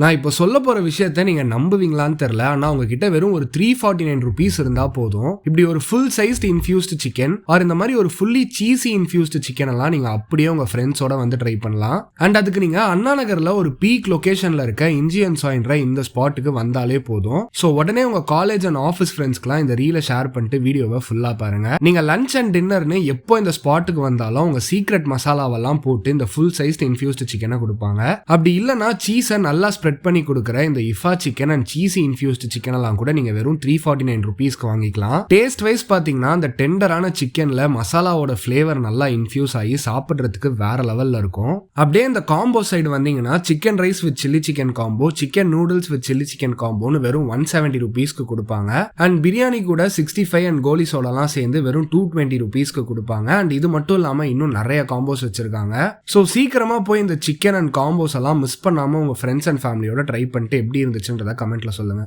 நான் இப்போ சொல்ல போற விஷயத்த நீங்க நம்புவீங்களான்னு தெரியல. ஆனா உங்ககிட்ட வெறும் ஒரு 349 rupees இருந்தா போதும். இப்படி ஒரு full sized infused chicken or இந்த மாதிரி ஒரு ஃபுல்லி சீசி இன்ஃபியூஸ்டு சிக்கன் எல்லாம் நீங்க அப்படியே உங்க ஃப்ரெண்ட்ஸோட வந்து ட்ரை பண்ணலாம். அண்ட் அதுக்கு நீங்க அண்ணா நகர்ல ஒரு பீக் லொகேஷன்ல இருக்க இஞ்சி அண்ட் சாய்ன்ற இந்த ஸ்பாட்டுக்கு வந்தாலே போதும். ஸோ உடனே உங்க காலேஜ் அண்ட் ஆஃபீஸ் ஃப்ரெண்ட்ஸ்க்குலாம் இந்த ரீலை ஷேர் பண்ணிட்டு வீடியோவை ஃபுல்லா பாருங்க. நீங்க லஞ்ச் அண்ட் டின்னர்னு எப்போ இந்த ஸ்பாட்டுக்கு வந்தாலும் உங்க சீக்ரெட் மசாலாவெல்லாம் போட்டு இந்த ஃபுல் சைஸ்டு இன்ஃபியூஸ்டு சிக்கனை கொடுப்பாங்க. அப்படி இல்லைன்னா சீஸை நல்லா ஸ்ப்ரெட் பண்ணி கொடுக்குற இந்த இஃபா சிக்கன் அண்ட் சீசி இன்ஃபியூஸ்டு சிக்கன் எல்லாம் கூட நீங்க வெறும் 349 rupeesக்கு வாங்கிக்கலாம். டேஸ்ட் வைஸ் பாத்தீங்கன்னா அந்த டெண்டரான சிக்கன்ல மசாலாவோட ஃபிளேவர் நல்லா இன்ஃபியூஸ் ஆகி சாப்பிட்றதுக்கு வேற லெவல்ல இருக்கும். அப்படியே இந்த காம்போ சைடு வந்தீங்கன்னா chicken rice with chilli chicken combo, chicken noodles with chilli chicken காம்போன்னு வெறும் 170 rupeesக்கு கொடுப்பாங்க. அண்ட் பிரியாணி கூட 65 அண்ட் கோலி சோடாலாம் சேர்ந்து வெறும் 220 rupeesக்கு கொடுப்பாங்க. அண்ட் இது மட்டும் இல்லாம இன்னும் நிறைய காம்போஸ் வச்சிருக்காங்க. ஸோ சீக்கிரமா போய் இந்த சிக்கன் அண்ட் காம்போஸ் எல்லாம் மிஸ் பண்ணாம உங்க ஃப்ரெண்ட்ஸ் அண்ட் ஃபேமிலியோட ட்ரை பண்ணிட்டு எப்படி இருந்துச்சுன்றத கமெண்ட்ல சொல்லுங்க.